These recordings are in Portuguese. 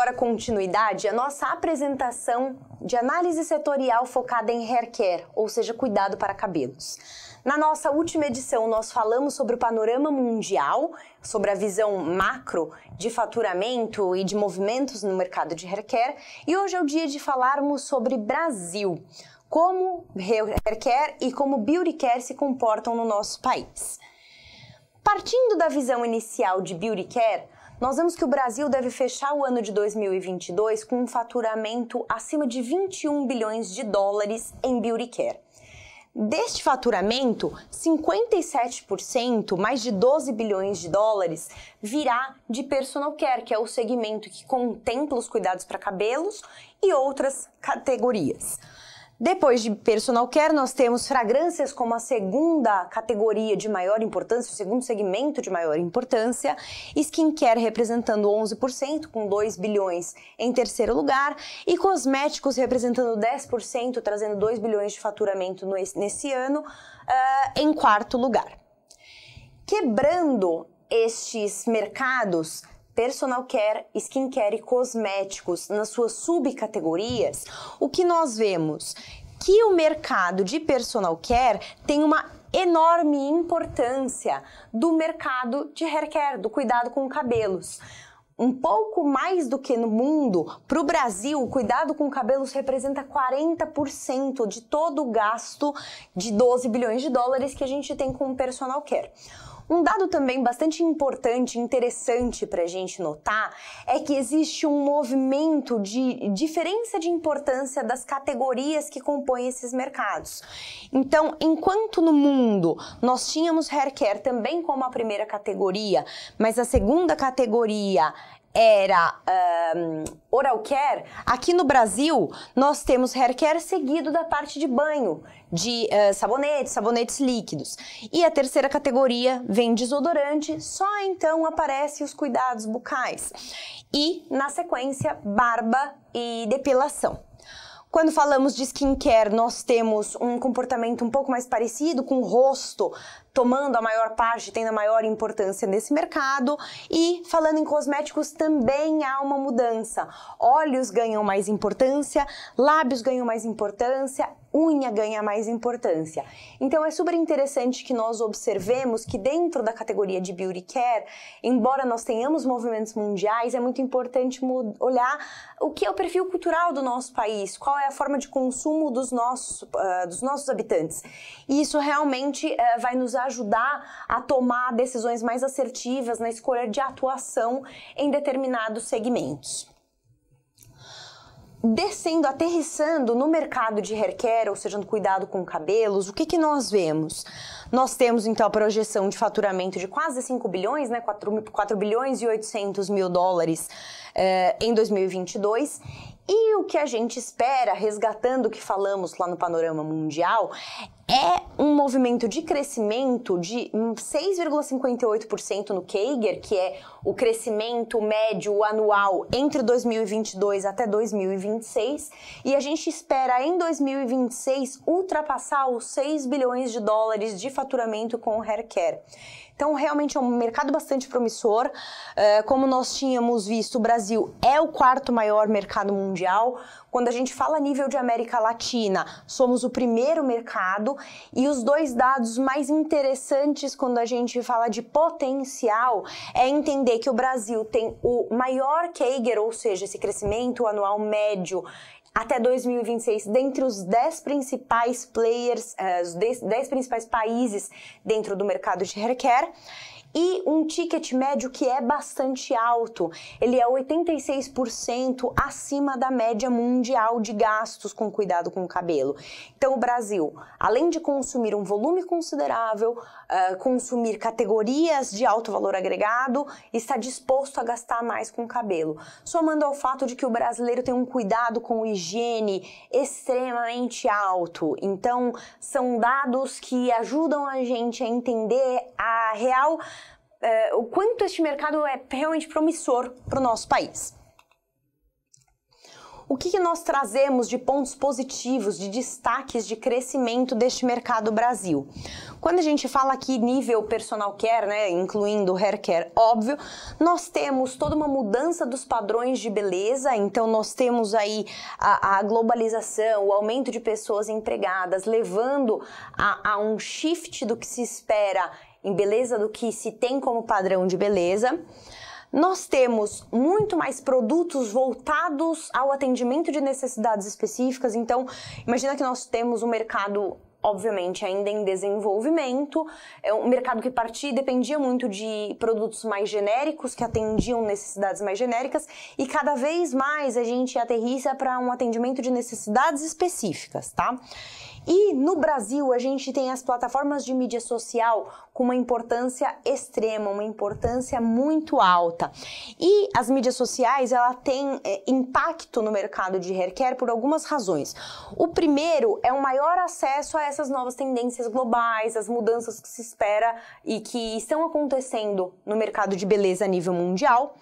agora continuidade à nossa apresentação de análise setorial focada em hair care, ou seja, cuidado para cabelos. Na nossa última edição, nós falamos sobre o panorama mundial, sobre a visão macro de faturamento e de movimentos no mercado de hair care, e hoje é o dia de falarmos sobre Brasil, como hair care e como beauty care se comportam no nosso país. Partindo da visão inicial de beauty care, nós vemos que o Brasil deve fechar o ano de 2022 com um faturamento acima de 21 bilhões de dólares em beauty care. Deste faturamento, 57%, mais de 12 bilhões de dólares, virá de personal care, que é o segmento que contempla os cuidados para cabelos e outras categorias. Depois de personal care, nós temos fragrâncias como a segunda categoria de maior importância, o segundo segmento de maior importância, skincare representando 11%, com 2 bilhões em terceiro lugar, e cosméticos representando 10%, trazendo 2 bilhões de faturamento nesse ano, em quarto lugar. Quebrando estes mercados, personal care, skincare e cosméticos nas suas subcategorias, o que nós vemos? Que o mercado de personal care tem uma enorme importância do mercado de hair care, do cuidado com cabelos. Um pouco mais do que no mundo, para o Brasil, o cuidado com cabelos representa 40% de todo o gasto de 12 bilhões de dólares que a gente tem com o personal care. Um dado também bastante importante e interessante para a gente notar é que existe um movimento de diferença de importância das categorias que compõem esses mercados. Então, enquanto no mundo nós tínhamos hair care também como a primeira categoria, mas a segunda categoria era oral care, aqui no Brasil nós temos hair care seguido da parte de banho, de sabonetes líquidos. E a terceira categoria vem desodorante, só então aparecem os cuidados bucais. E, na sequência, barba e depilação. Quando falamos de skincare, nós temos um comportamento um pouco mais parecido, com o rosto tomando a maior parte, tendo a maior importância nesse mercado. E falando em cosméticos, também há uma mudança. Olhos ganham mais importância, lábios ganham mais importância, unha ganha mais importância. Então é super interessante que nós observemos que dentro da categoria de beauty care, embora nós tenhamos movimentos mundiais, é muito importante olhar o que é o perfil cultural do nosso país, qual é a forma de consumo dos nossos habitantes. E isso realmente vai nos ajudar a tomar decisões mais assertivas na escolha de atuação em determinados segmentos. Aterrissando no mercado de hair care, ou seja, no cuidado com cabelos, o que nós vemos? Nós temos, então, a projeção de faturamento de quase 5 bilhões, né? 4 bilhões e 800 mil dólares em 2022. E o que a gente espera, resgatando o que falamos lá no panorama mundial, é um movimento de crescimento de 6,58% no CAGR, que é o crescimento médio anual entre 2022 até 2026, e a gente espera em 2026 ultrapassar os 6 bilhões de dólares de faturamento com o hair care. Então, realmente é um mercado bastante promissor. Como nós tínhamos visto, o Brasil é o quarto maior mercado mundial. Quando a gente fala a nível de América Latina, somos o primeiro mercado. E os dois dados mais interessantes quando a gente fala de potencial é entender que o Brasil tem o maior CAGR, ou seja, esse crescimento anual médio, até 2026, dentre os 10 principais players, os 10 principais países dentro do mercado de hair care, e um ticket médio que é bastante alto. Ele é 86% acima da média mundial de gastos com cuidado com o cabelo. Então, o Brasil, além de consumir um volume considerável, consumir categorias de alto valor agregado, está disposto a gastar mais com o cabelo. Somando ao fato de que o brasileiro tem um cuidado com higiene extremamente alto. Então, são dados que ajudam a gente a entender a real o quanto este mercado é realmente promissor para o nosso país. o que nós trazemos de pontos positivos, de destaques de crescimento deste mercado Brasil? Quando a gente fala aqui nível personal care, né, incluindo hair care, óbvio, nós temos toda uma mudança dos padrões de beleza, então nós temos aí a globalização, o aumento de pessoas empregadas, levando a um shift do que se espera em beleza, do que se tem como padrão de beleza. Nós temos muito mais produtos voltados ao atendimento de necessidades específicas, então imagina que nós temos um mercado, obviamente, ainda em desenvolvimento, é um mercado que dependia muito de produtos mais genéricos, que atendiam necessidades mais genéricas, e cada vez mais a gente aterrissa para um atendimento de necessidades específicas, tá? E no Brasil a gente tem as plataformas de mídia social com uma importância extrema, uma importância muito alta. E as mídias sociais, ela tem impacto no mercado de hair care por algumas razões. O primeiro é o maior acesso a essas novas tendências globais, as mudanças que se espera e que estão acontecendo no mercado de beleza a nível mundial.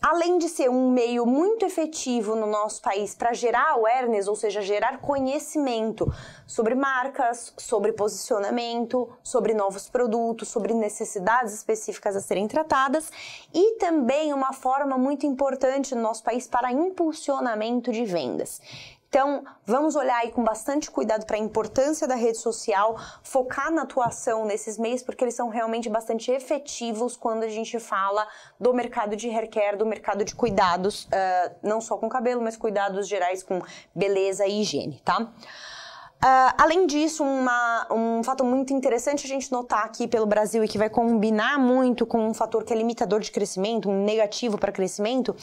Além de ser um meio muito efetivo no nosso país para gerar awareness, ou seja, gerar conhecimento sobre marcas, sobre posicionamento, sobre novos produtos, sobre necessidades específicas a serem tratadas, e também uma forma muito importante no nosso país para impulsionamento de vendas. Então, vamos olhar aí com bastante cuidado para a importância da rede social, focar na atuação nesses meios, porque eles são realmente bastante efetivos quando a gente fala do mercado de hair care, do mercado de cuidados, não só com cabelo, mas cuidados gerais com beleza e higiene, tá? Além disso, um fato muito interessante a gente notar aqui pelo Brasil e que vai combinar muito com um fator que é limitador de crescimento, um negativo para crescimento,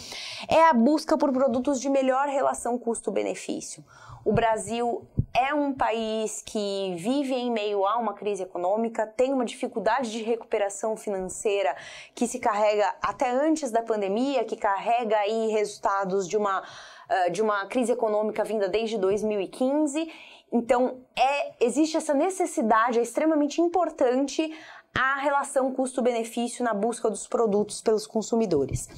é a busca por produtos de melhor relação custo-benefício. O Brasil é um país que vive em meio a uma crise econômica, tem uma dificuldade de recuperação financeira que se carrega até antes da pandemia, que carrega aí resultados de uma crise econômica vinda desde 2015. Então, existe essa necessidade, é extremamente importante a relação custo-benefício na busca dos produtos pelos consumidores.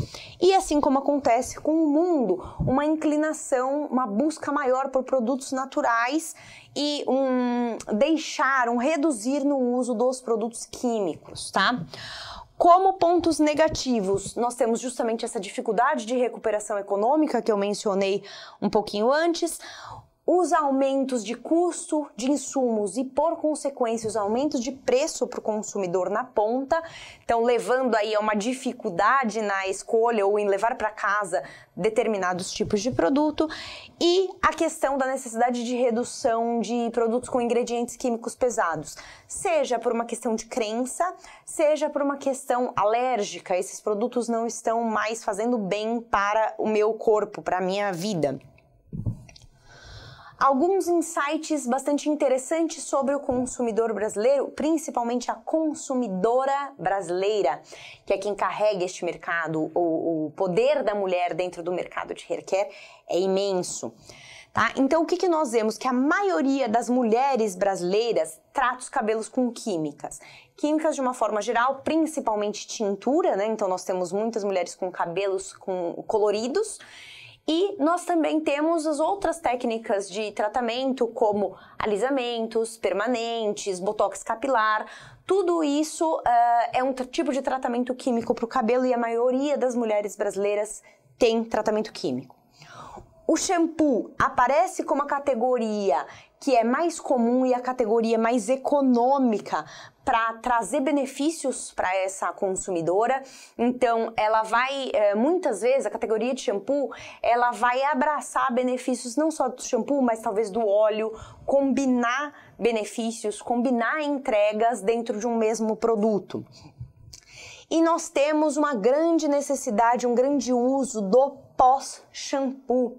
E assim como acontece com o mundo, uma inclinação, uma busca maior por produtos naturais e reduzir no uso dos produtos químicos, tá? Como pontos negativos, nós temos justamente essa dificuldade de recuperação econômica que eu mencionei um pouquinho antes, os aumentos de custo de insumos e, por consequência, os aumentos de preço para o consumidor na ponta, então levando aí a uma dificuldade na escolha ou em levar para casa determinados tipos de produto, e a questão da necessidade de redução de produtos com ingredientes químicos pesados, seja por uma questão de crença, seja por uma questão alérgica, esses produtos não estão mais fazendo bem para o meu corpo, para a minha vida. Alguns insights bastante interessantes sobre o consumidor brasileiro, principalmente a consumidora brasileira, que é quem carrega este mercado. O poder da mulher dentro do mercado de hair care é imenso. Tá? Então, o que nós vemos? Que a maioria das mulheres brasileiras trata os cabelos com químicas. Químicas de uma forma geral, principalmente tintura, né? Então, nós temos muitas mulheres com cabelos coloridos. E nós também temos as outras técnicas de tratamento, como alisamentos permanentes, botox capilar. Tudo isso é um tipo de tratamento químico para o cabelo e a maioria das mulheres brasileiras tem tratamento químico. O shampoo aparece como a categoria que é mais comum e a categoria mais econômica para trazer benefícios para essa consumidora. Então, ela vai, muitas vezes, a categoria de shampoo, ela vai abraçar benefícios não só do shampoo, mas talvez do óleo, combinar benefícios, combinar entregas dentro de um mesmo produto. E nós temos uma grande necessidade, um grande uso do pós-shampoo.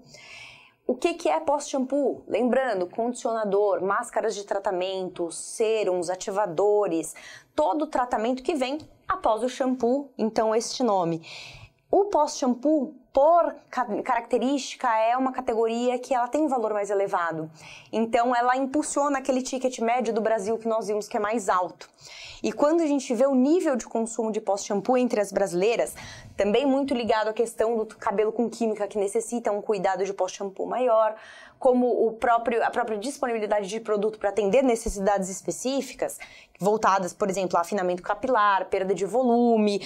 O que é pós-shampoo? Lembrando, condicionador, máscaras de tratamento, sérums, ativadores, todo o tratamento que vem após o shampoo, então este nome. O pós-shampoo, por característica, é uma categoria que ela tem um valor mais elevado. Então, ela impulsiona aquele ticket médio do Brasil que nós vimos que é mais alto. E quando a gente vê o nível de consumo de pós-shampoo entre as brasileiras, também muito ligado à questão do cabelo com química que necessita um cuidado de pós-shampoo maior, como a própria disponibilidade de produto para atender necessidades específicas, voltadas, por exemplo, a afinamento capilar, perda de volume,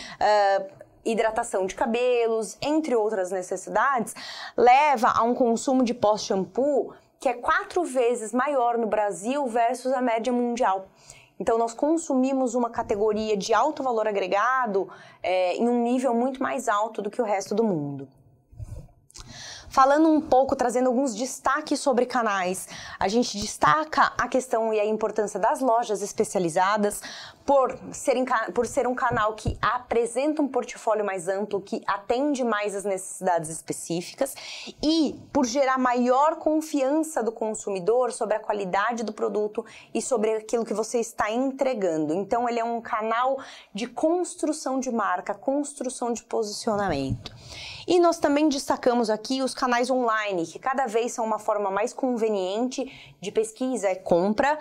hidratação de cabelos, entre outras necessidades, leva a um consumo de pós-shampoo que é 4 vezes maior no Brasil versus a média mundial. Então, nós consumimos uma categoria de alto valor agregado em um nível muito mais alto do que o resto do mundo. Falando um pouco, trazendo alguns destaques sobre canais, a gente destaca a questão e a importância das lojas especializadas, por ser um canal que apresenta um portfólio mais amplo, que atende mais as necessidades específicas e por gerar maior confiança do consumidor sobre a qualidade do produto e sobre aquilo que você está entregando. Então, ele é um canal de construção de marca, construção de posicionamento. E nós também destacamos aqui os canais online, que cada vez são uma forma mais conveniente de pesquisa e compra,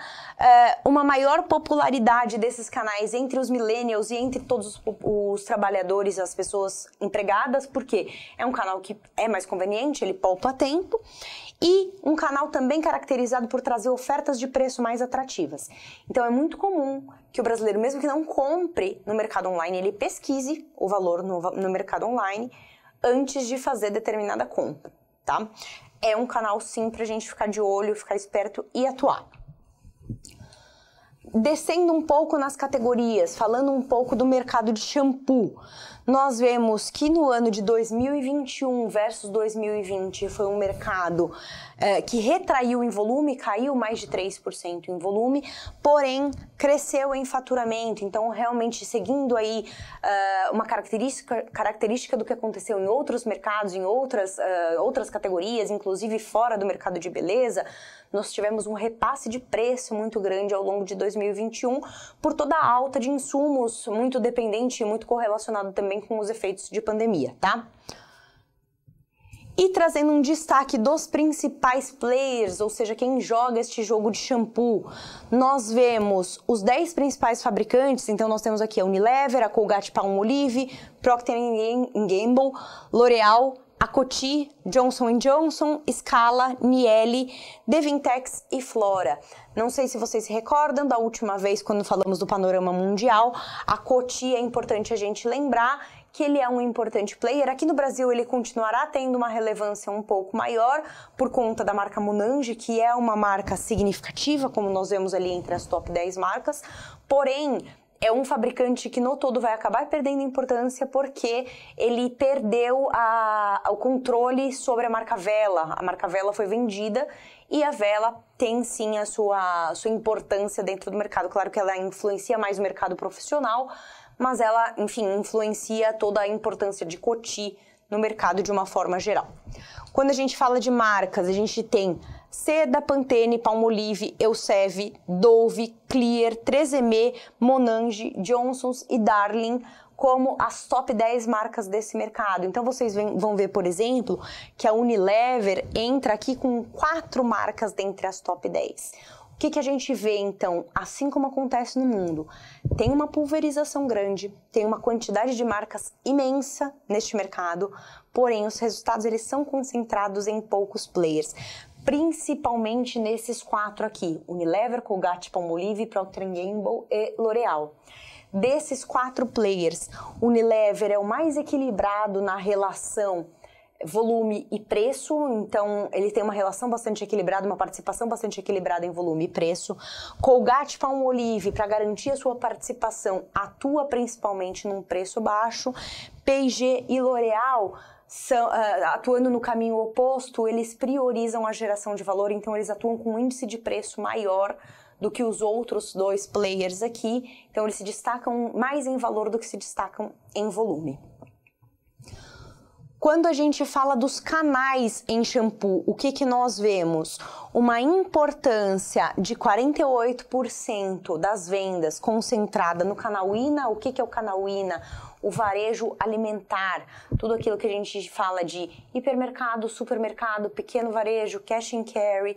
uma maior popularidade desses canais entre os millennials e entre todos os trabalhadores, as pessoas empregadas, porque é um canal que é mais conveniente, ele poupa tempo, e um canal também caracterizado por trazer ofertas de preço mais atrativas. Então é muito comum que o brasileiro, mesmo que não compre no mercado online, ele pesquise o valor no mercado online antes de fazer determinada compra, tá? É um canal, sim, pra gente ficar de olho, ficar esperto e atuar. Descendo um pouco nas categorias, falando um pouco do mercado de shampoo, nós vemos que no ano de 2021 versus 2020 foi um mercado que retraiu em volume, caiu mais de 3% em volume, porém cresceu em faturamento. Então, realmente seguindo aí uma característica do que aconteceu em outros mercados, em outras categorias, inclusive fora do mercado de beleza, nós tivemos um repasse de preço muito grande ao longo de 2021 por toda a alta de insumos, muito dependente e muito correlacionado também com os efeitos de pandemia, tá? E trazendo um destaque dos principais players, ou seja, quem joga este jogo de shampoo, nós vemos os 10 principais fabricantes. Então nós temos aqui a Unilever, a Colgate-Palmolive, Procter & Gamble, L'Oréal, a Coty, Johnson & Johnson, Scala, Miele, Devintex e Flora. Não sei se vocês se recordam da última vez quando falamos do panorama mundial, a Coty é importante a gente lembrar que ele é um importante player. Aqui no Brasil ele continuará tendo uma relevância um pouco maior por conta da marca Monange, que é uma marca significativa, como nós vemos ali entre as top 10 marcas, porém é um fabricante que no todo vai acabar perdendo importância porque ele perdeu o controle sobre a marca Wella. A marca Wella foi vendida e a Wella tem sim a sua importância dentro do mercado. Claro que ela influencia mais o mercado profissional, mas ela, enfim, influencia toda a importância de Coty no mercado de uma forma geral. Quando a gente fala de marcas, a gente tem Seda, Pantene, Palmolive, Elseve, Dove, Clear, 3M, Monange, Johnson's e Darling como as top 10 marcas desse mercado. Então vocês vão ver, por exemplo, que a Unilever entra aqui com 4 marcas dentre as top 10. O que a gente vê, então, assim como acontece no mundo? Tem uma pulverização grande, tem uma quantidade de marcas imensa neste mercado, porém os resultados eles são concentrados em poucos players, principalmente nesses 4 aqui, Unilever, Colgate-Palmolive, Procter & Gamble e L'Oréal. Desses 4 players, Unilever é o mais equilibrado na relação volume e preço, então ele tem uma relação bastante equilibrada, uma participação bastante equilibrada em volume e preço. Colgate-Palmolive, para garantir a sua participação, atua principalmente num preço baixo. P&G e L'Oréal, atuando no caminho oposto, eles priorizam a geração de valor, então eles atuam com um índice de preço maior do que os outros 2 players aqui, então eles se destacam mais em valor do que se destacam em volume. Quando a gente fala dos canais em shampoo, o que nós vemos? Uma importância de 48% das vendas concentrada no canal INA. O que é o canal INA? o varejo alimentar, tudo aquilo que a gente fala de hipermercado, supermercado, pequeno varejo, cash and carry,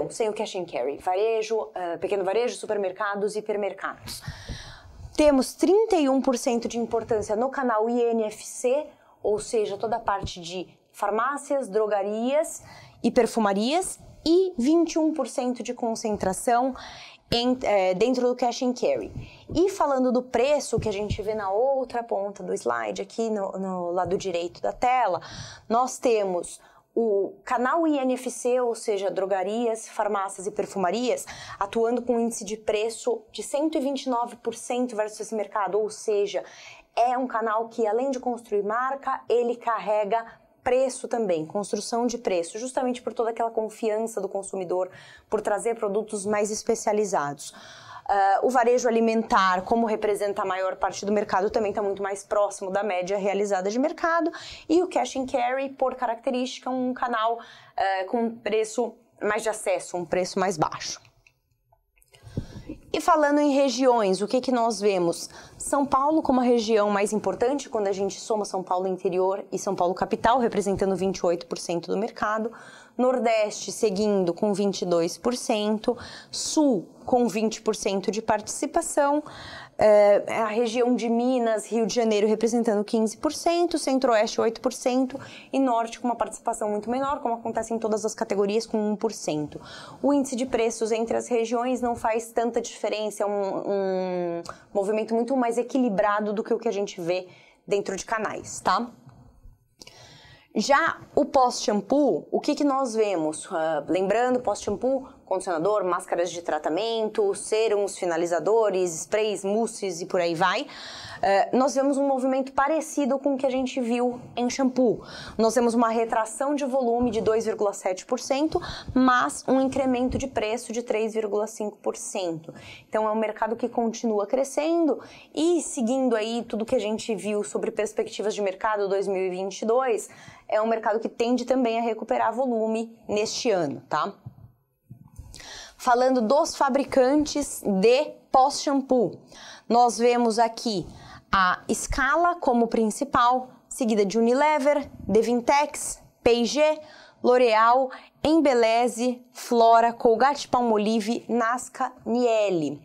sem o cash and carry, varejo, pequeno varejo, supermercados, hipermercados. Temos 31% de importância no canal INFC, ou seja, toda a parte de farmácias, drogarias e perfumarias, e 21% de concentração dentro do cash and carry. E falando do preço, que a gente vê na outra ponta do slide, aqui no lado direito da tela, nós temos o canal INFC, ou seja, drogarias, farmácias e perfumarias, atuando com um índice de preço de 129% versus esse mercado, ou seja, é um canal que, além de construir marca, ele carrega preço também, construção de preço, justamente por toda aquela confiança do consumidor, por trazer produtos mais especializados. O varejo alimentar, como representa a maior parte do mercado, também está muito mais próximo da média realizada de mercado. E o cash and carry, por característica, um canal com preço mais de acesso, um preço mais baixo. E falando em regiões, o que nós vemos? São Paulo como a região mais importante, quando a gente soma São Paulo interior e São Paulo capital, representando 28% do mercado. Nordeste seguindo com 22%, Sul com 20% de participação, a região de Minas, Rio de Janeiro representando 15%, Centro-Oeste 8% e Norte com uma participação muito menor, como acontece em todas as categorias, com 1%. O índice de preços entre as regiões não faz tanta diferença, é um movimento muito mais equilibrado do que o que a gente vê dentro de canais, tá? Já o pós-shampoo, o que nós vemos? Lembrando, pós-shampoo, condicionador, máscaras de tratamento, sérums, finalizadores, sprays, mousses e por aí vai. Nós vemos um movimento parecido com o que a gente viu em shampoo. Nós temos uma retração de volume de 2,7%, mas um incremento de preço de 3,5%. Então é um mercado que continua crescendo e seguindo aí tudo que a gente viu sobre perspectivas de mercado 2022, é um mercado que tende também a recuperar volume neste ano, tá? Falando dos fabricantes de pós-shampoo, nós vemos aqui a Scala como principal, seguida de Unilever, Devintex, P&G, L'Oréal, Embeleze, Flora, Colgate-Palmolive, Nasca, Miele.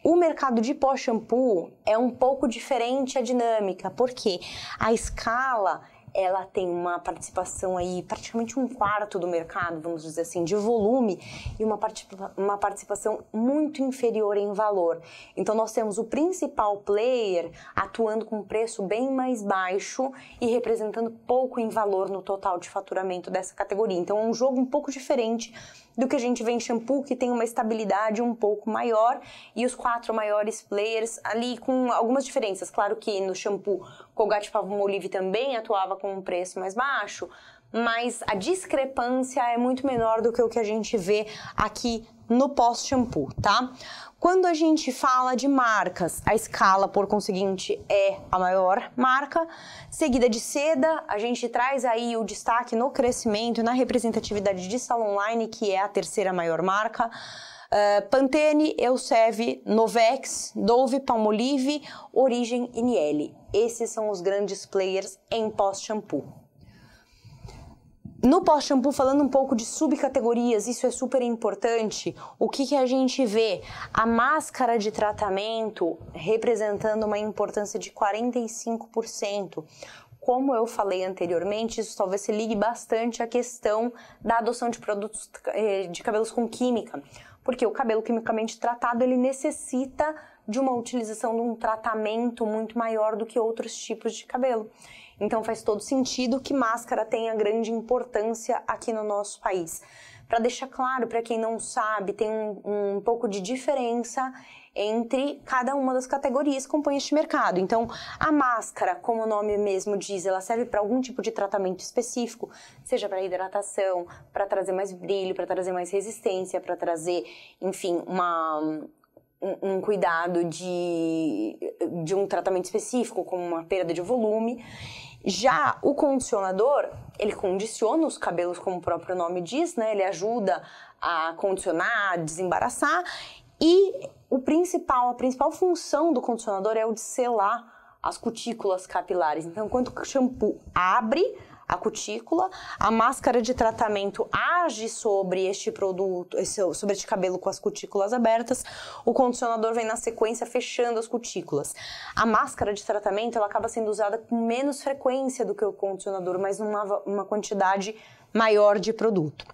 O mercado de pós-shampoo é um pouco diferente a dinâmica, porque a Scala ela tem uma participação aí, praticamente 1/4 do mercado, vamos dizer assim, de volume, e uma participação muito inferior em valor. Então nós temos o principal player atuando com um preço bem mais baixo e representando pouco em valor no total de faturamento dessa categoria. Então é um jogo um pouco diferente do que a gente vê em shampoo, que tem uma estabilidade um pouco maior, e os 4 maiores players ali com algumas diferenças. Claro que no shampoo, Colgate-Palmolive também atuava com um preço mais baixo, mas a discrepância é muito menor do que o que a gente vê aqui no pós-shampoo, tá? Quando a gente fala de marcas, a Scala, por conseguinte, é a maior marca. Seguida de Seda, a gente traz aí o destaque no crescimento e na representatividade de Salon Line, que é a terceira maior marca. Pantene, Elseve, Novex, Dove, Palmolive, Origem e Miele. Esses são os grandes players em pós-shampoo. No pós-shampoo, falando um pouco de subcategorias, isso é super importante. O que a gente vê? A máscara de tratamento representando uma importância de 45%. Como eu falei anteriormente, isso talvez se ligue bastante à questão da adoção de produtos de cabelos com química. Porque o cabelo quimicamente tratado, ele necessita de uma utilização de um tratamento muito maior do que outros tipos de cabelo. Então faz todo sentido que máscara tenha grande importância aqui no nosso país. Para deixar claro, para quem não sabe, tem um pouco de diferença entre cada uma das categorias que compõem este mercado. Então, a máscara, como o nome mesmo diz, ela serve para algum tipo de tratamento específico, seja para hidratação, para trazer mais brilho, para trazer mais resistência, para trazer, enfim, um cuidado de um tratamento específico, como uma perda de volume. Já o condicionador, ele condiciona os cabelos, como o próprio nome diz, né? Ele ajuda a condicionar, a desembaraçar, e a principal função do condicionador é o de selar as cutículas capilares. Então, enquanto o shampoo abre a cutícula, a máscara de tratamento age sobre este produto, sobre este cabelo com as cutículas abertas, o condicionador vem na sequência fechando as cutículas. A máscara de tratamento ela acaba sendo usada com menos frequência do que o condicionador, mas numa quantidade maior de produto.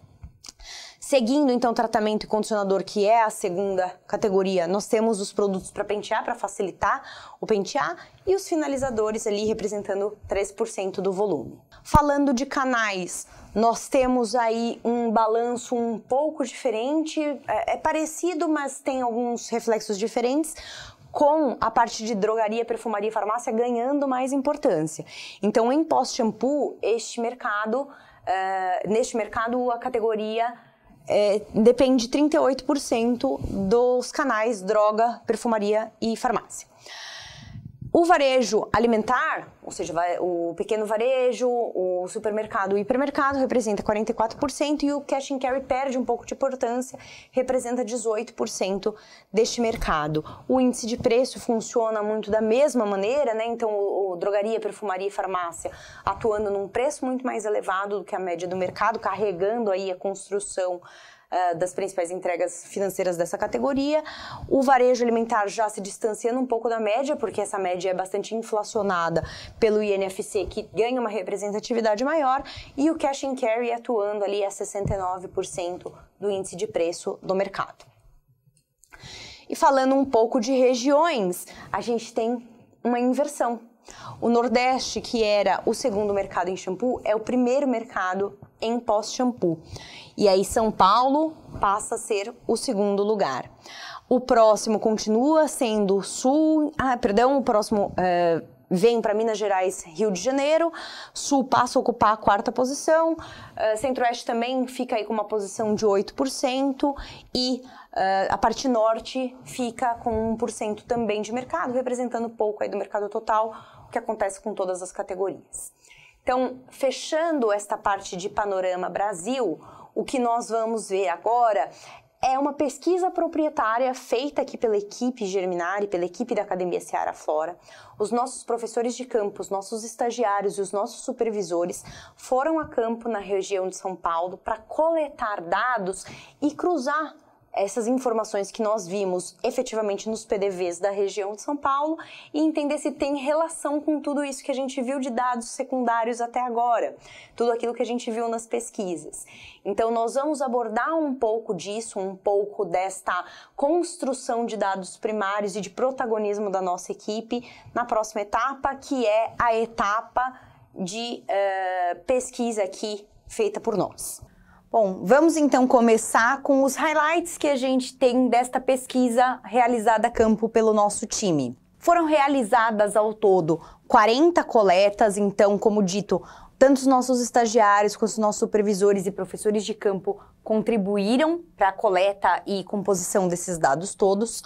Seguindo, então, tratamento e condicionador, que é a segunda categoria, nós temos os produtos para pentear, para facilitar o pentear, e os finalizadores ali representando 3% do volume. Falando de canais, nós temos aí um balanço um pouco diferente, é parecido, mas tem alguns reflexos diferentes, com a parte de drogaria, perfumaria e farmácia ganhando mais importância. Então, em pós-shampoo, neste mercado, a categoria depende de 38% dos canais droga, perfumaria e farmácia. O varejo alimentar, ou seja, o pequeno varejo, o supermercado e o hipermercado representa 44% e o cash and carry perde um pouco de importância, representa 18% deste mercado. O índice de preço funciona muito da mesma maneira, né? Então, drogaria, perfumaria e farmácia atuando num preço muito mais elevado do que a média do mercado, carregando aí a construção das principais entregas financeiras dessa categoria. O varejo alimentar já se distanciando um pouco da média, porque essa média é bastante inflacionada pelo INFC, que ganha uma representatividade maior, e o cash and carry atuando ali a 69% do índice de preço do mercado. E falando um pouco de regiões, a gente tem uma inversão. O Nordeste, que era o segundo mercado em shampoo, é o primeiro mercado em pós-shampoo. E aí São Paulo passa a ser o segundo lugar. O próximo continua sendo o Sul, o próximo vem para Minas Gerais, Rio de Janeiro. Sul passa a ocupar a quarta posição. Centro-Oeste também fica aí com uma posição de 8% e a parte norte fica com 1% também de mercado, representando pouco aí do mercado total, o que acontece com todas as categorias. Então, fechando esta parte de panorama Brasil, o que nós vamos ver agora é uma pesquisa proprietária feita aqui pela equipe Germinari, pela equipe da Academia Seara Flora. Os nossos professores de campo, os nossos estagiários e os nossos supervisores foram a campo na região de São Paulo para coletar dados e cruzar essas informações que nós vimos efetivamente nos PDVs da região de São Paulo e entender se tem relação com tudo isso que a gente viu de dados secundários até agora, tudo aquilo que a gente viu nas pesquisas. Então, nós vamos abordar um pouco disso, um pouco desta construção de dados primários e de protagonismo da nossa equipe na próxima etapa, que é a etapa de pesquisa aqui feita por nós. Bom, vamos então começar com os highlights que a gente tem desta pesquisa realizada a campo pelo nosso time. Foram realizadas ao todo 40 coletas, então, como dito, tanto os nossos estagiários quanto os nossos supervisores e professores de campo contribuíram para a coleta e composição desses dados todos.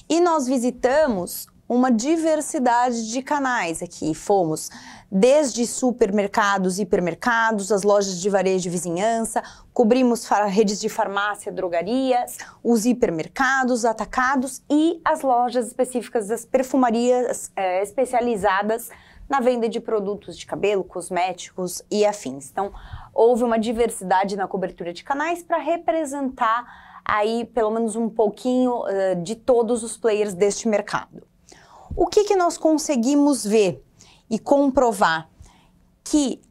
E nós visitamos uma diversidade de canais aqui. Fomos desde supermercados, hipermercados, as lojas de varejo de vizinhança, cobrimos redes de farmácia, drogarias, os hipermercados, atacados e as lojas específicas das perfumarias especializadas na venda de produtos de cabelo, cosméticos e afins. Então, houve uma diversidade na cobertura de canais para representar aí pelo menos um pouquinho de todos os players deste mercado. O que nós conseguimos ver e comprovar? Que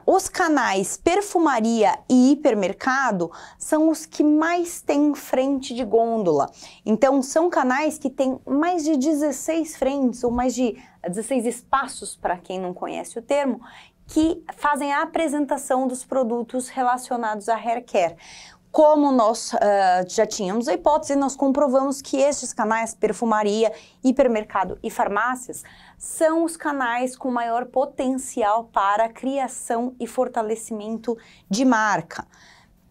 os canais perfumaria e hipermercado são os que mais têm frente de gôndola. Então, são canais que têm mais de 16 frentes, ou mais de 16 espaços, para quem não conhece o termo, que fazem a apresentação dos produtos relacionados a hair care. Como nós já tínhamos a hipótese, nós comprovamos que estes canais, perfumaria, hipermercado e farmácias, são os canais com maior potencial para a criação e fortalecimento de marca.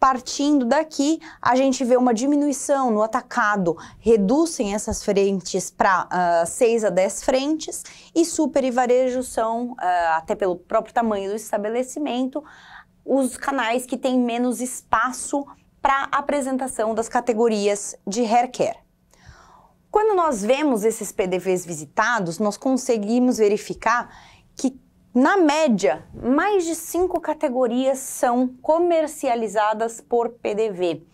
Partindo daqui, a gente vê uma diminuição no atacado, reduzem essas frentes para 6 a 10 frentes, e super e varejo são, até pelo próprio tamanho do estabelecimento, os canais que têm menos espaço para a apresentação das categorias de hair care. Quando nós vemos esses PDVs visitados, nós conseguimos verificar que, na média, mais de 5 categorias são comercializadas por PDV.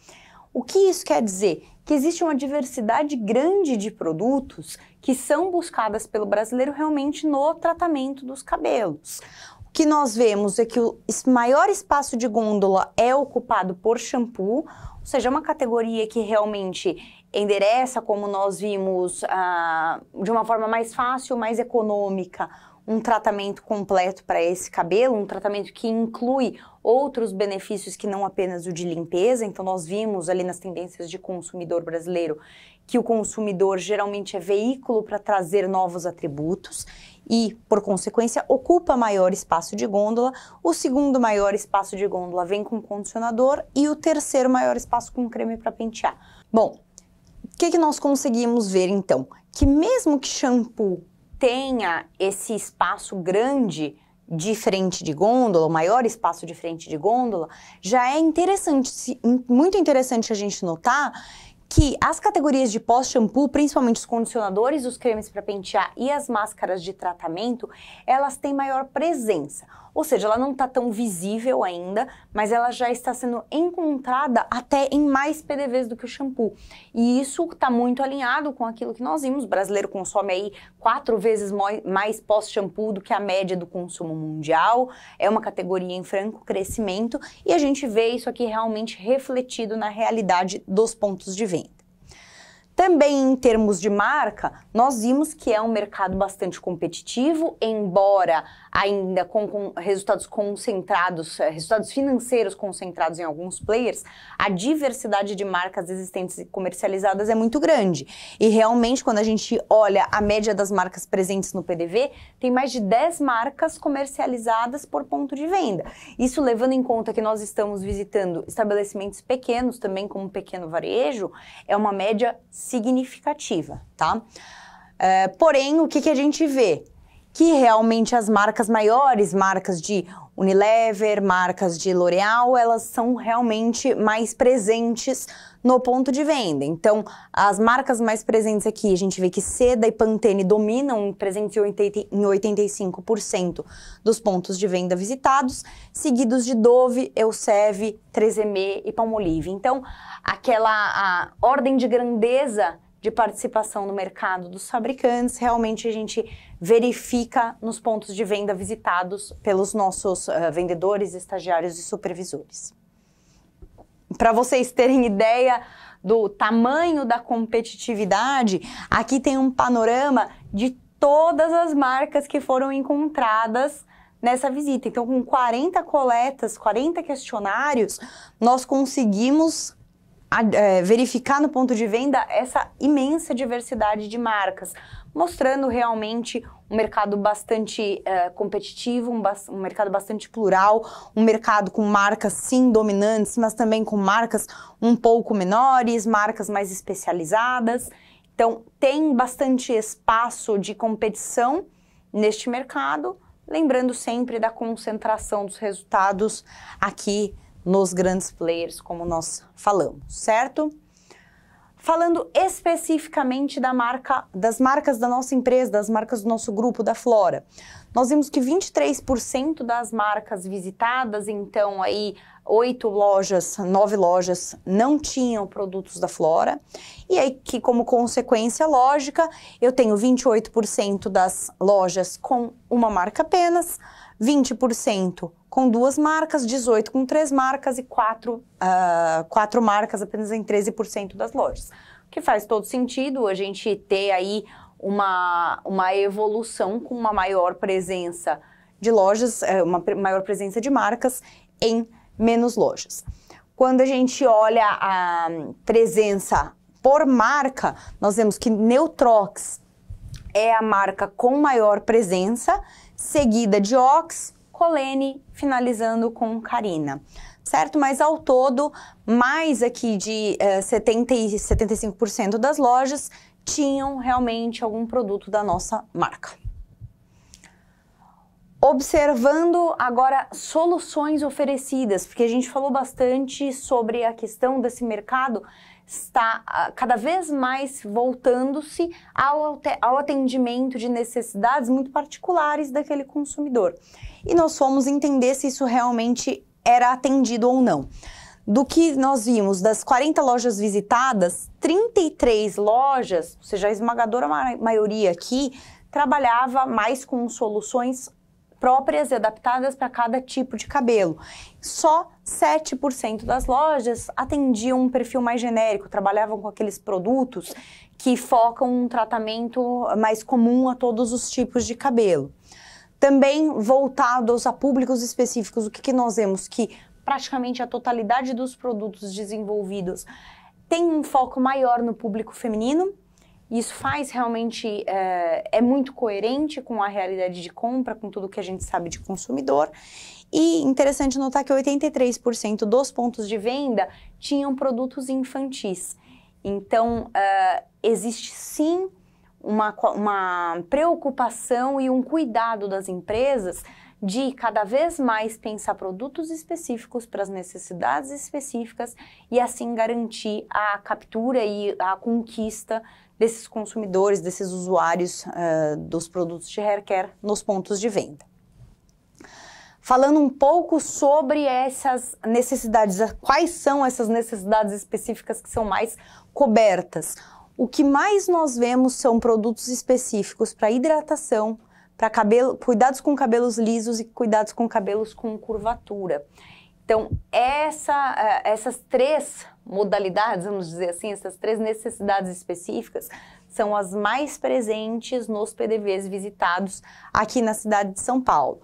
O que isso quer dizer? Que existe uma diversidade grande de produtos que são buscadas pelo brasileiro realmente no tratamento dos cabelos. O que nós vemos é que o maior espaço de gôndola é ocupado por shampoo, ou seja, é uma categoria que realmente endereça, como nós vimos, de uma forma mais fácil, mais econômica, um tratamento completo para esse cabelo, um tratamento que inclui outros benefícios que não apenas o de limpeza. Então nós vimos ali nas tendências de consumidor brasileiro que o consumidor geralmente é veículo para trazer novos atributos e, por consequência, ocupa maior espaço de gôndola. O segundo maior espaço de gôndola vem com condicionador e o terceiro maior espaço com creme para pentear. Bom, o que nós conseguimos ver então? Que mesmo que shampoo tenha esse espaço grande de frente de gôndola, o maior espaço de frente de gôndola, já é interessante, muito interessante a gente notar que as categorias de pós-shampoo, principalmente os condicionadores, os cremes para pentear e as máscaras de tratamento, elas têm maior presença. Ou seja, ela não está tão visível ainda, mas ela já está sendo encontrada até em mais PDVs do que o shampoo. E isso está muito alinhado com aquilo que nós vimos. O brasileiro consome aí 4 vezes mais pós-shampoo do que a média do consumo mundial. É uma categoria em franco crescimento e a gente vê isso aqui realmente refletido na realidade dos pontos de venda. Também em termos de marca, nós vimos que é um mercado bastante competitivo, embora ainda com resultados concentrados, resultados financeiros concentrados em alguns players, a diversidade de marcas existentes e comercializadas é muito grande. E realmente, quando a gente olha a média das marcas presentes no PDV, tem mais de 10 marcas comercializadas por ponto de venda. Isso levando em conta que nós estamos visitando estabelecimentos pequenos também, como pequeno varejo, é uma média significativa, tá? Porém, o que a gente vê? Que realmente as marcas maiores, marcas de Unilever, marcas de L'Oréal, elas são realmente mais presentes no ponto de venda. Então, as marcas mais presentes aqui, a gente vê que Seda e Pantene dominam, presentes em 85% dos pontos de venda visitados, seguidos de Dove, Elseve, 3M e Palmolive. Então, a ordem de grandeza de participação no mercado dos fabricantes, realmente a gente verifica nos pontos de venda visitados pelos nossos vendedores, estagiários e supervisores. Para vocês terem ideia do tamanho da competitividade, aqui tem um panorama de todas as marcas que foram encontradas nessa visita. Então, com 40 coletas, 40 questionários, nós conseguimos verificar no ponto de venda essa imensa diversidade de marcas, mostrando realmente um mercado bastante competitivo, um mercado bastante plural, um mercado com marcas sim dominantes, mas também com marcas um pouco menores, marcas mais especializadas. Então, tem bastante espaço de competição neste mercado, lembrando sempre da concentração dos resultados aqui nos grandes players, como nós falamos, certo? Falando especificamente das marcas da nossa empresa, das marcas do nosso grupo, da Flora, nós vimos que 23% das marcas visitadas, então aí 9 lojas não tinham produtos da Flora, e aí que como consequência lógica, eu tenho 28% das lojas com uma marca apenas, 20% com 2 marcas, 18% com 3 marcas e 4 marcas apenas em 13% das lojas. O que faz todo sentido a gente ter aí uma evolução com uma maior presença de lojas, uma maior presença de marcas em menos lojas. Quando a gente olha a presença por marca, nós vemos que Neutrox é a marca com maior presença, seguida de Ox, Colene, finalizando com Carina, certo? Mas ao todo, mais aqui de 70% e 75% das lojas tinham realmente algum produto da nossa marca. Observando agora soluções oferecidas, porque a gente falou bastante sobre a questão desse mercado está cada vez mais voltando-se ao atendimento de necessidades muito particulares daquele consumidor. E nós fomos entender se isso realmente era atendido ou não. Do que nós vimos, das 40 lojas visitadas, 33 lojas, ou seja, a esmagadora maioria aqui, trabalhava mais com soluções próprias e adaptadas para cada tipo de cabelo. Só 7% das lojas atendiam um perfil mais genérico, trabalhavam com aqueles produtos que focam um tratamento mais comum a todos os tipos de cabelo. Também voltados a públicos específicos, o que nós vemos? Que praticamente a totalidade dos produtos desenvolvidos tem um foco maior no público feminino. Isso faz realmente, é muito coerente com a realidade de compra, com tudo que a gente sabe de consumidor. E interessante notar que 83% dos pontos de venda tinham produtos infantis. Então, existe sim uma preocupação e um cuidado das empresas de cada vez mais pensar produtos específicos para as necessidades específicas e assim garantir a captura e a conquista desses consumidores, desses usuários dos produtos de hair care nos pontos de venda. Falando um pouco sobre essas necessidades, quais são essas necessidades específicas que são mais cobertas? O que mais nós vemos são produtos específicos para hidratação, para cabelo, cuidados com cabelos lisos e cuidados com cabelos com curvatura. Então, essas três modalidades, vamos dizer assim, essas três necessidades específicas são as mais presentes nos PDVs visitados aqui na cidade de São Paulo.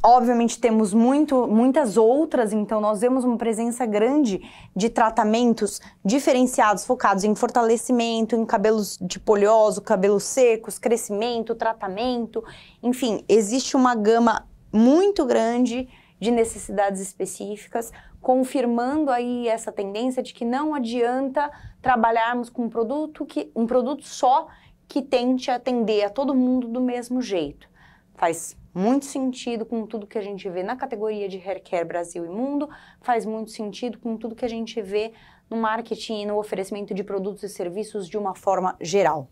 Obviamente temos muitas outras, então nós vemos uma presença grande de tratamentos diferenciados, focados em fortalecimento, em cabelos de polióso, cabelos secos, crescimento, tratamento, enfim, existe uma gama muito grande de necessidades específicas, confirmando aí essa tendência de que não adianta trabalharmos com um produto só que tente atender a todo mundo do mesmo jeito. Faz muito sentido com tudo que a gente vê na categoria de hair care Brasil e mundo, faz muito sentido com tudo que a gente vê no marketing e no oferecimento de produtos e serviços de uma forma geral.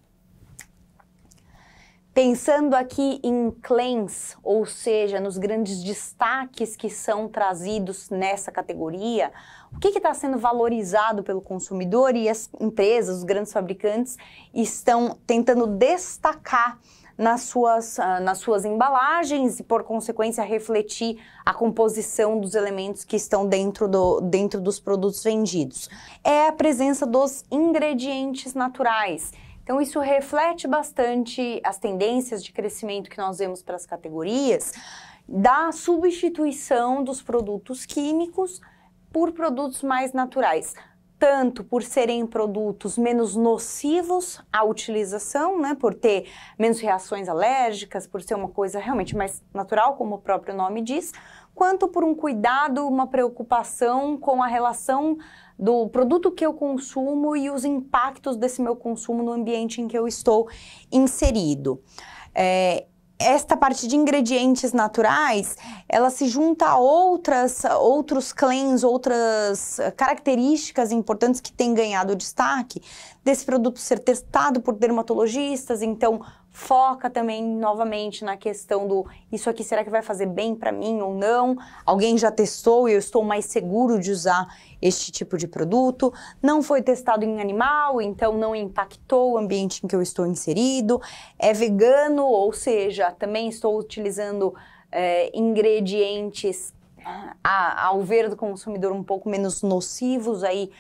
Pensando aqui em claims, ou seja, nos grandes destaques que são trazidos nessa categoria, o que está sendo valorizado pelo consumidor e as empresas, os grandes fabricantes, estão tentando destacar nas suas embalagens e, por consequência, refletir a composição dos elementos que estão dentro dos produtos vendidos. É a presença dos ingredientes naturais. Então, isso reflete bastante as tendências de crescimento que nós vemos para as categorias da substituição dos produtos químicos por produtos mais naturais. Tanto por serem produtos menos nocivos à utilização, né, por ter menos reações alérgicas, por ser uma coisa realmente mais natural, como o próprio nome diz, quanto por um cuidado, uma preocupação com a relação do produto que eu consumo e os impactos desse meu consumo no ambiente em que eu estou inserido. Esta parte de ingredientes naturais, ela se junta a outros claims, outras características importantes que têm ganhado destaque desse produto ser testado por dermatologistas, então foca também novamente na questão do isso aqui será que vai fazer bem para mim ou não? Alguém já testou e eu estou mais seguro de usar este tipo de produto. Não foi testado em animal, então não impactou o ambiente em que eu estou inserido. É vegano, ou seja, também estou utilizando ingredientes, ao ver do consumidor, um pouco menos nocivos aí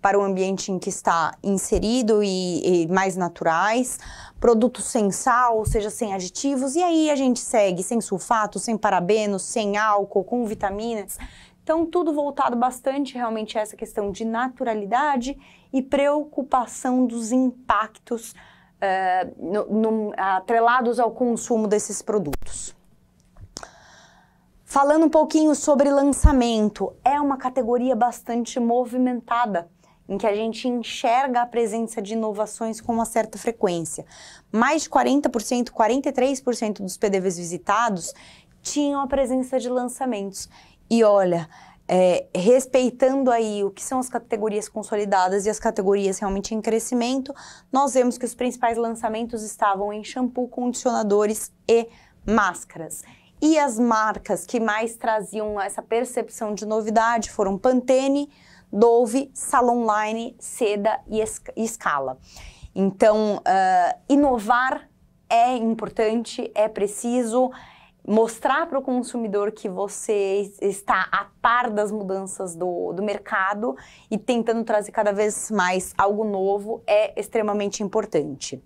para o ambiente em que está inserido e mais naturais, produtos sem sal, ou seja, sem aditivos, e aí a gente segue sem sulfato, sem parabenos, sem álcool, com vitaminas. Então, tudo voltado bastante realmente a essa questão de naturalidade e preocupação dos impactos atrelados ao consumo desses produtos. Falando um pouquinho sobre lançamento, é uma categoria bastante movimentada, em que a gente enxerga a presença de inovações com uma certa frequência. Mais de 40%, 43% dos PDVs visitados tinham a presença de lançamentos. E olha, respeitando aí o que são as categorias consolidadas e as categorias realmente em crescimento, nós vemos que os principais lançamentos estavam em shampoo, condicionadores e máscaras. E as marcas que mais traziam essa percepção de novidade foram Pantene, Dove, Salonline, Seda e Scala. Então, inovar é importante, é preciso mostrar para o consumidor que você está a par das mudanças do mercado e tentando trazer cada vez mais algo novo é extremamente importante.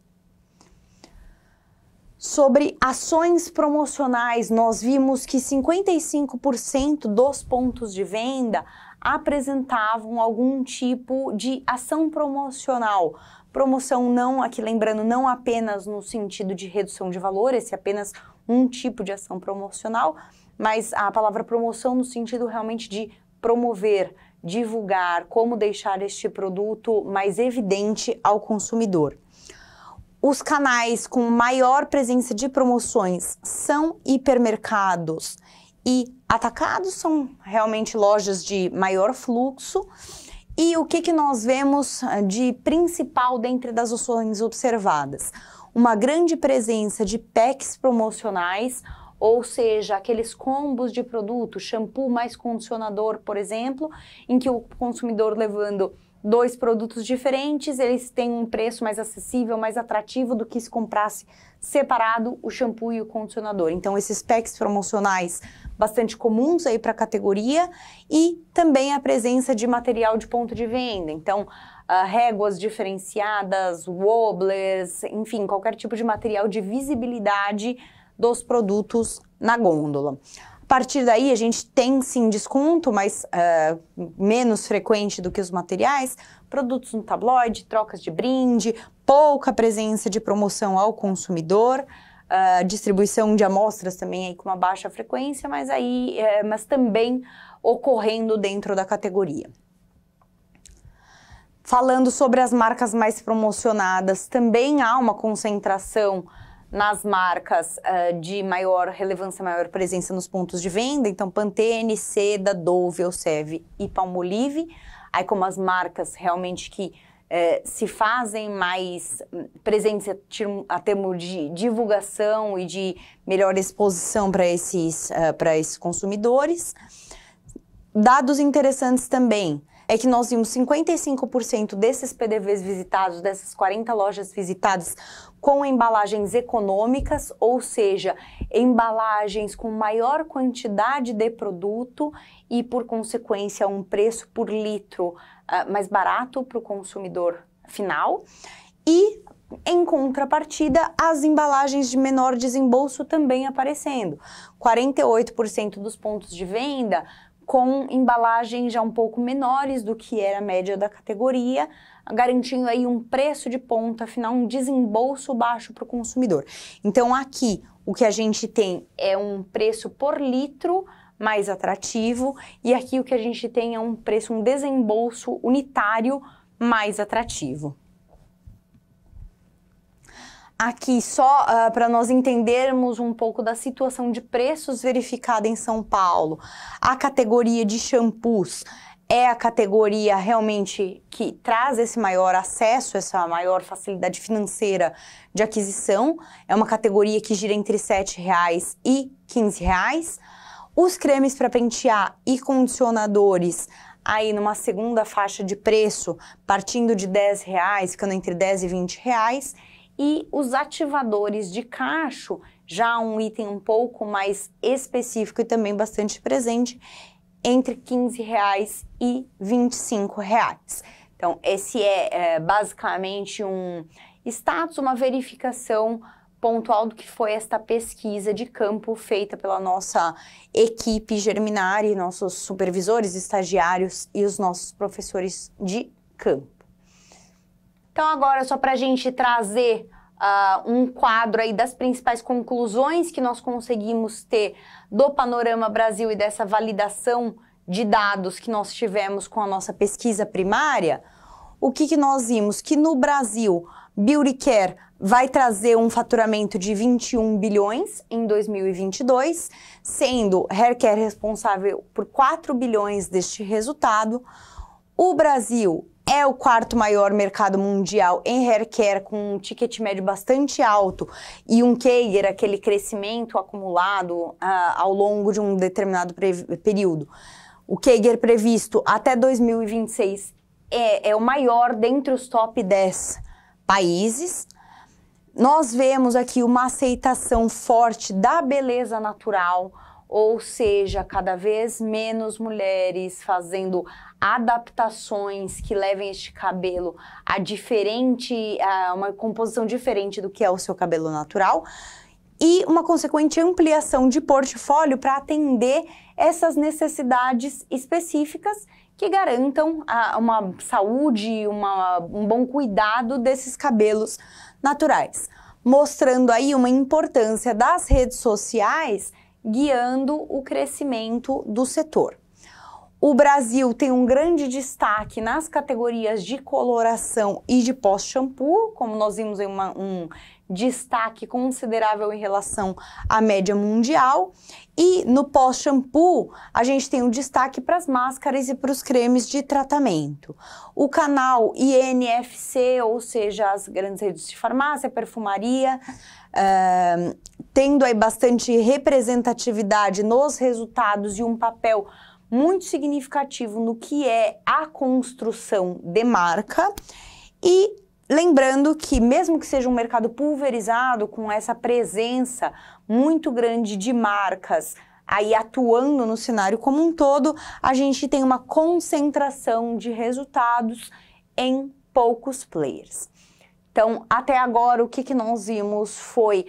Sobre ações promocionais, nós vimos que 55% dos pontos de venda apresentavam algum tipo de ação promocional. Promoção não, aqui lembrando, não apenas no sentido de redução de valor, esse é apenas um tipo de ação promocional, mas a palavra promoção no sentido realmente de promover, divulgar, como deixar este produto mais evidente ao consumidor. Os canais com maior presença de promoções são hipermercados e atacados, são realmente lojas de maior fluxo. E o que nós vemos de principal dentre das ações observadas? Uma grande presença de packs promocionais, ou seja, aqueles combos de produto, shampoo mais condicionador, por exemplo, em que o consumidor levando 2 produtos diferentes, eles têm um preço mais acessível, mais atrativo do que se comprasse separado o shampoo e o condicionador. Então, esses packs promocionais bastante comuns aí para a categoria e também a presença de material de ponto de venda. Então, réguas diferenciadas, wobblers, enfim, qualquer tipo de material de visibilidade dos produtos na gôndola. A partir daí, a gente tem sim desconto, mas menos frequente do que os materiais, produtos no tabloide, trocas de brinde, pouca presença de promoção ao consumidor, distribuição de amostras também aí com uma baixa frequência, mas também ocorrendo dentro da categoria. Falando sobre as marcas mais promocionadas, também há uma concentração nas marcas de maior relevância, maior presença nos pontos de venda, então Pantene, Seda, Dove, Elseve e Palmolive, aí como as marcas realmente que se fazem mais presentes a termo de divulgação e de melhor exposição para esses consumidores. Dados interessantes também é que nós vimos 55% desses PDVs visitados, dessas 40 lojas visitadas, com embalagens econômicas, ou seja, embalagens com maior quantidade de produto e, por consequência, um preço por litro mais barato para o consumidor final. E, em contrapartida, as embalagens de menor desembolso também aparecendo. 48% dos pontos de venda com embalagens já um pouco menores do que era a média da categoria, garantindo aí um preço de ponta, afinal um desembolso baixo para o consumidor. Então aqui o que a gente tem é um preço por litro mais atrativo e aqui o que a gente tem é um desembolso unitário mais atrativo. Aqui só para nós entendermos um pouco da situação de preços verificada em São Paulo, a categoria de shampoos é a categoria realmente que traz esse maior acesso, essa maior facilidade financeira de aquisição, é uma categoria que gira entre R$ 7,00 e R$ 15,00. Os cremes para pentear e condicionadores aí numa segunda faixa de preço, partindo de R$ 10,00, ficando entre R$ 10 e R$ 20,00. E os ativadores de cacho, já um item um pouco mais específico e também bastante presente, entre R$ 15,00 e R$ 25,00. Então, esse é basicamente um status, uma verificação pontual do que foi esta pesquisa de campo feita pela nossa equipe Germinari, nossos supervisores, estagiários e os nossos professores de campo. Então agora, só para a gente trazer um quadro aí das principais conclusões que nós conseguimos ter do Panorama Brasil e dessa validação de dados que nós tivemos com a nossa pesquisa primária, o que nós vimos? Que no Brasil, Beauty Care vai trazer um faturamento de 21 bilhões em 2022, sendo haircare responsável por 4 bilhões deste resultado. O Brasil é o quarto maior mercado mundial em haircare, com um ticket médio bastante alto e um CAGR, aquele crescimento acumulado ao longo de um determinado período. O CAGR previsto até 2026 é o maior dentre os top 10 países. Nós vemos aqui uma aceitação forte da beleza natural, ou seja, cada vez menos mulheres fazendo adaptações que levem este cabelo a uma composição diferente do que é o seu cabelo natural, e uma consequente ampliação de portfólio para atender essas necessidades específicas que garantam uma saúde, um bom cuidado desses cabelos naturais, mostrando aí uma importância das redes sociais guiando o crescimento do setor. O Brasil tem um grande destaque nas categorias de coloração e de pós-shampoo, como nós vimos em um destaque considerável em relação à média mundial. E no pós-shampoo, a gente tem um destaque para as máscaras e para os cremes de tratamento. O canal INFC, ou seja, as grandes redes de farmácia, perfumaria, tendo aí bastante representatividade nos resultados e um papel muito significativo no que é a construção de marca. E lembrando que, mesmo que seja um mercado pulverizado, com essa presença muito grande de marcas aí atuando no cenário como um todo, a gente tem uma concentração de resultados em poucos players. Então, até agora, o que nós vimos foi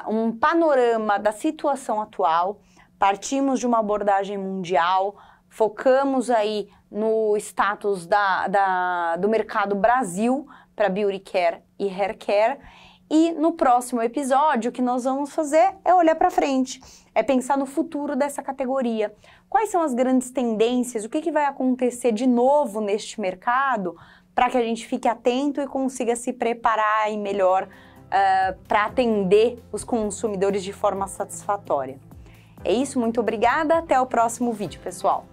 um panorama da situação atual. Partimos de uma abordagem mundial, focamos aí no status do mercado Brasil para beauty care e hair care. E no próximo episódio, o que nós vamos fazer é olhar para frente, é pensar no futuro dessa categoria. Quais são as grandes tendências, o que vai acontecer de novo neste mercado para que a gente fique atento e consiga se preparar e melhor para atender os consumidores de forma satisfatória. É isso, muito obrigada, até o próximo vídeo, pessoal!